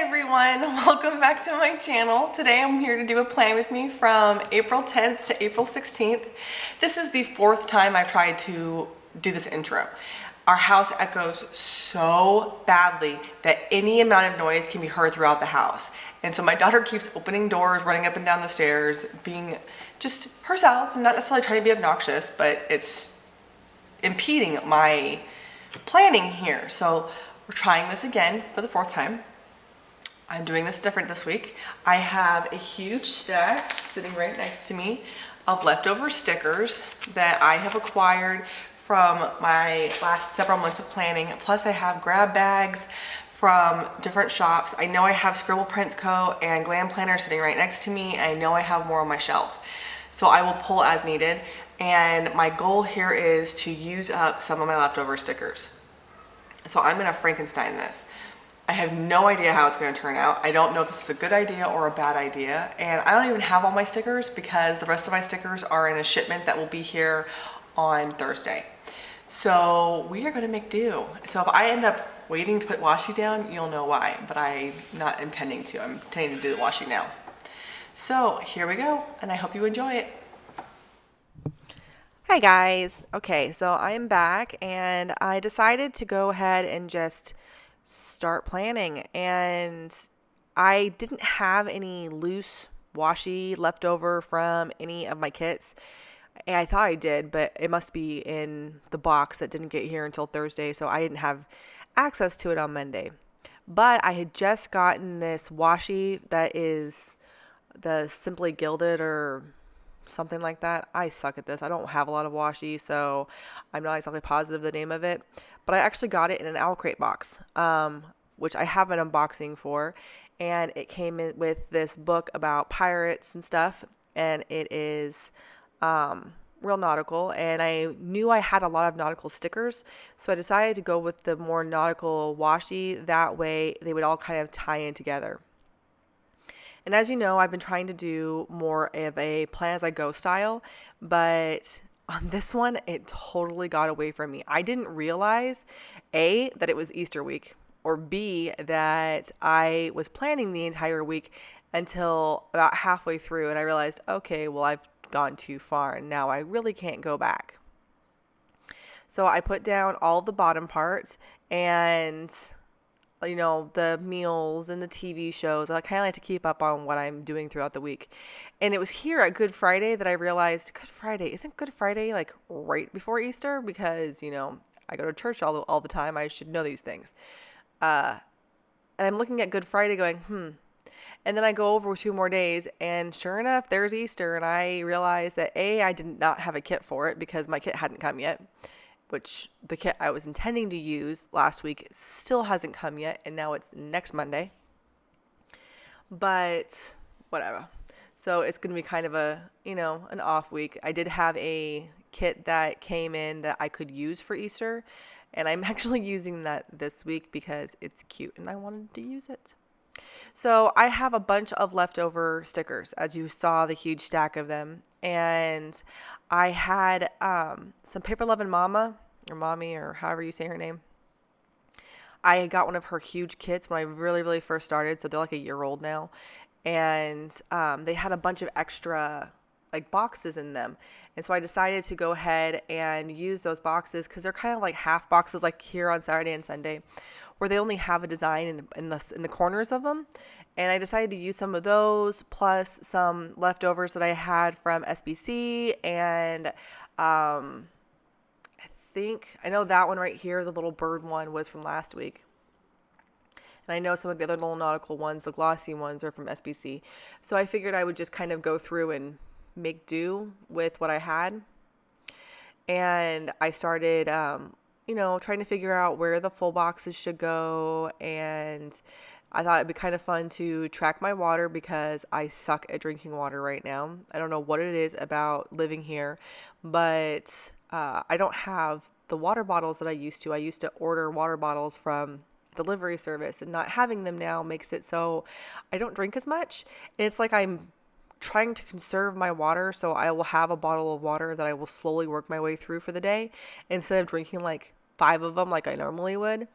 everyone, welcome back to my channel. Today I'm here to do a plan with me from April 10th to April 16th. This is the fourth time I've tried to do this intro. Our house echoes so badly that any amount of noise can be heard throughout the house. And so my daughter keeps opening doors, running up and down the stairs, being just herself, not necessarily trying to be obnoxious, but it's impeding my planning here. So we're trying this again for the fourth time. I'm doing this different this week. I have a huge stack sitting right next to me of leftover stickers that I have acquired from my last several months of planning. Plus I have grab bags from different shops. I know I have Scribble Prints Co. and Glam Planner sitting right next to me. I know I have more on my shelf. So I will pull as needed. And my goal here is to use up some of my leftover stickers. So I'm gonna Frankenstein this. I have no idea how it's going to turn out. I don't know if this is a good idea or a bad idea. And I don't even have all my stickers because the rest of my stickers are in a shipment that will be here on Thursday. So we are going to make do. So if I end up waiting to put washi down, you'll know why. But I'm not intending to. I'm intending to do the washi now. So here we go. And I hope you enjoy it. Hi guys. Okay, so I'm back and I decided to go ahead and just start planning, and I didn't have any loose washi left over from any of my kits. And I thought I did, but it must be in the box that didn't get here until Thursday, so I didn't have access to it on Monday. But I had just gotten this washi that is the Simply Gilded or something like that. I suck at this. I don't have a lot of washi, so I'm not exactly positive the name of it. But I actually got it in an Owl Crate box, which I have an unboxing for. And it came in with this book about pirates and stuff. And it is real nautical. And I knew I had a lot of nautical stickers. So I decided to go with the more nautical washi. That way they would all kind of tie in together. And as you know, I've been trying to do more of a plan as I go style, but on this one, it totally got away from me. I didn't realize, A, that it was Easter week, or B, that I was planning the entire week until about halfway through, and I realized, okay, well, I've gone too far, and now I really can't go back. So I put down all the bottom parts and the meals and the TV shows. I kind of like to keep up on what I'm doing throughout the week. And it was here at Good Friday that I realized, Good Friday, isn't Good Friday like right before Easter? Because, I go to church all the time. I should know these things. And I'm looking at Good Friday going, And then I go over 2 more days, and sure enough, there's Easter. And I realized that A, I did not have a kit for it because my kit hadn't come yet, which the kit I was intending to use last week still hasn't come yet, and now it's next Monday. But whatever. So it's going to be kind of an off week. I did have a kit that came in that I could use for Easter, and I'm actually using that this week because it's cute and I wanted to use it. So I have a bunch of leftover stickers, as you saw the huge stack of them. And I had some Paper Lovin' Mama, or Mommy, or however you say her name. I got one of her huge kits when I really, really first started. So they're like a year old now. And they had a bunch of extra boxes in them. And so I decided to go ahead and use those boxes because they're kind of like half boxes like here on Saturday and Sunday, where they only have a design in the corners of them. And I decided to use some of those plus some leftovers that I had from SBC. And I know that one right here, the little bird one, was from last week. And I know some of the other little nautical ones, the glossy ones, are from SBC. So I figured I would just kind of go through and make do with what I had. And I started trying to figure out where the full boxes should go. And I thought it'd be kind of fun to track my water because I suck at drinking water right now. I don't know what it is about living here, but I don't have the water bottles that I used to. I used to order water bottles from delivery service, and not having them now makes it so I don't drink as much. And it's like I'm trying to conserve my water, so I will have a bottle of water that I will slowly work my way through for the day instead of drinking 5 of them like I normally would.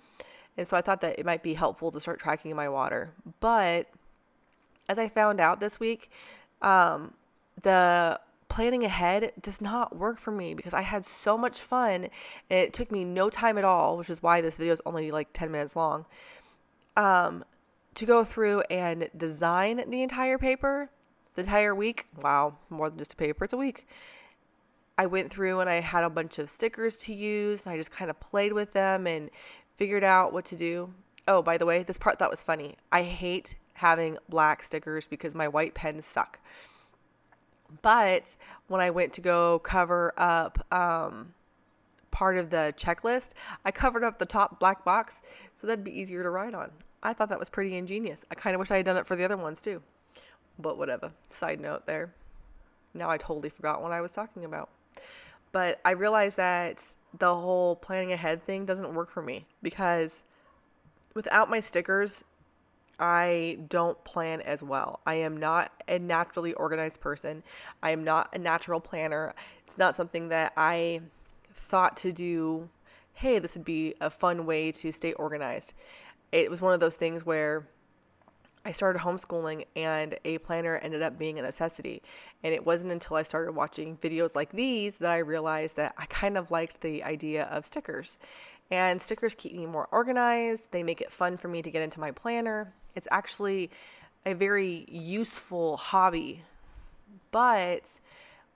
And so I thought that it might be helpful to start tracking my water. But as I found out this week, the planning ahead does not work for me because I had so much fun and it took me no time at all, which is why this video is only like 10 minutes long, to go through and design the entire paper, the entire week. Wow, more than just a paper, it's a week. I went through and I had a bunch of stickers to use and I just kind of played with them and figured out what to do. Oh, by the way, this part that was funny. I hate having black stickers because my white pens suck. But when I went to go cover up part of the checklist, I covered up the top black box so that'd be easier to write on. I thought that was pretty ingenious. I kind of wish I had done it for the other ones too. But whatever. Side note there. Now I totally forgot what I was talking about. But I realized that the whole planning ahead thing doesn't work for me because without my stickers, I don't plan as well. I am not a naturally organized person. I am not a natural planner. It's not something that I thought to do, hey, this would be a fun way to stay organized. It was one of those things where I started homeschooling and a planner ended up being a necessity. And it wasn't until I started watching videos like these that I realized that I kind of liked the idea of stickers. And stickers keep me more organized. They make it fun for me to get into my planner. It's actually a very useful hobby. But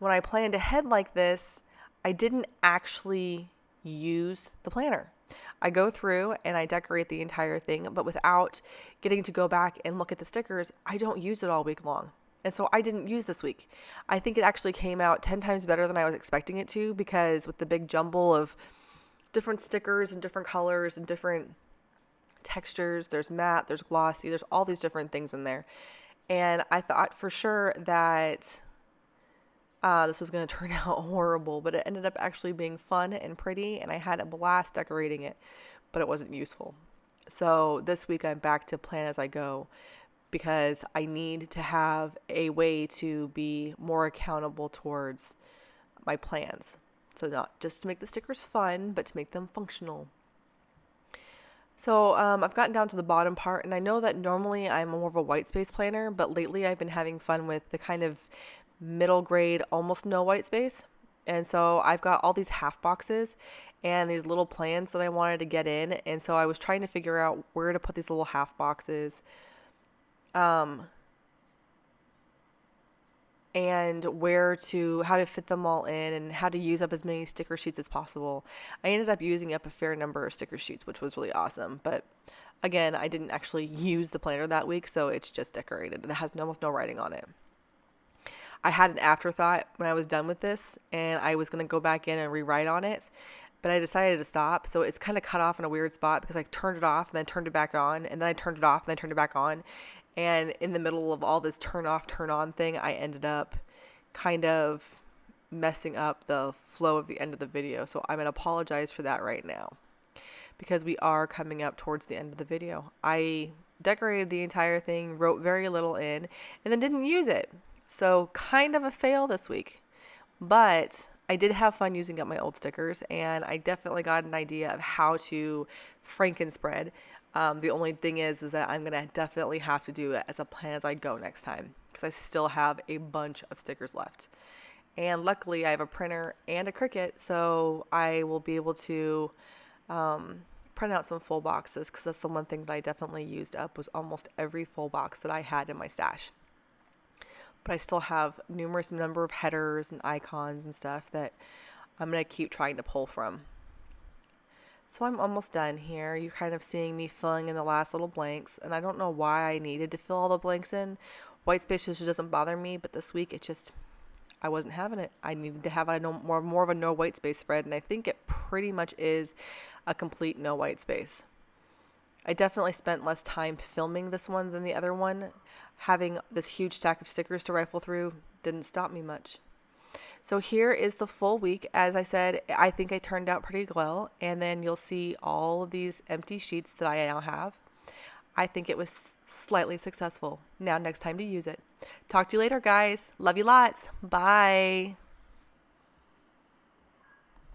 when I planned ahead like this, I didn't actually use the planner. I go through and I decorate the entire thing, but without getting to go back and look at the stickers, I don't use it all week long. And so I didn't use this week. I think it actually came out 10 times better than I was expecting it to because with the big jumble of different stickers and different colors and different textures, there's matte, there's glossy, there's all these different things in there. And I thought for sure that this was going to turn out horrible, but it ended up actually being fun and pretty, and I had a blast decorating it, but it wasn't useful. So this week I'm back to plan as I go because I need to have a way to be more accountable towards my plans. So not just to make the stickers fun, but to make them functional. So I've gotten down to the bottom part, and I know that normally I'm more of a white space planner, but lately I've been having fun with the kind of middle grade, almost no white space. And so I've got all these half boxes and these little plans that I wanted to get in. And so I was trying to figure out where to put these little half boxes. And how to fit them all in and how to use up as many sticker sheets as possible. I ended up using up a fair number of sticker sheets, which was really awesome. But again, I didn't actually use the planner that week, so it's just decorated. It has almost no writing on it. I had an afterthought when I was done with this, and I was going to go back in and rewrite on it, but I decided to stop. So it's kind of cut off in a weird spot because I turned it off and then turned it back on, and then I turned it off and then turned it back on. And in the middle of all this turn off, turn on thing, I ended up kind of messing up the flow of the end of the video. So I'm going to apologize for that right now because we are coming up towards the end of the video. I decorated the entire thing, wrote very little in, and then didn't use it. So kind of a fail this week, but I did have fun using up my old stickers, and I definitely got an idea of how to Frankenspread. The only thing is that I'm going to definitely have to do it as a plan as I go next time because I still have a bunch of stickers left. And luckily I have a printer and a Cricut, so I will be able to print out some full boxes because that's the one thing that I definitely used up was almost every full box that I had in my stash. But I still have numerous number of headers and icons and stuff that I'm going to keep trying to pull from. So I'm almost done here. You're kind of seeing me filling in the last little blanks, and I don't know why I needed to fill all the blanks in. White space just doesn't bother me, but this week I wasn't having it. I needed to have more of a no white space spread, and I think it pretty much is a complete no white space. I definitely spent less time filming this one than the other one. Having this huge stack of stickers to rifle through didn't stop me much. So here is the full week. As I said, I think I turned out pretty well. And then you'll see all of these empty sheets that I now have. I think it was slightly successful. Now next time to use it. Talk to you later, guys. Love you lots. Bye.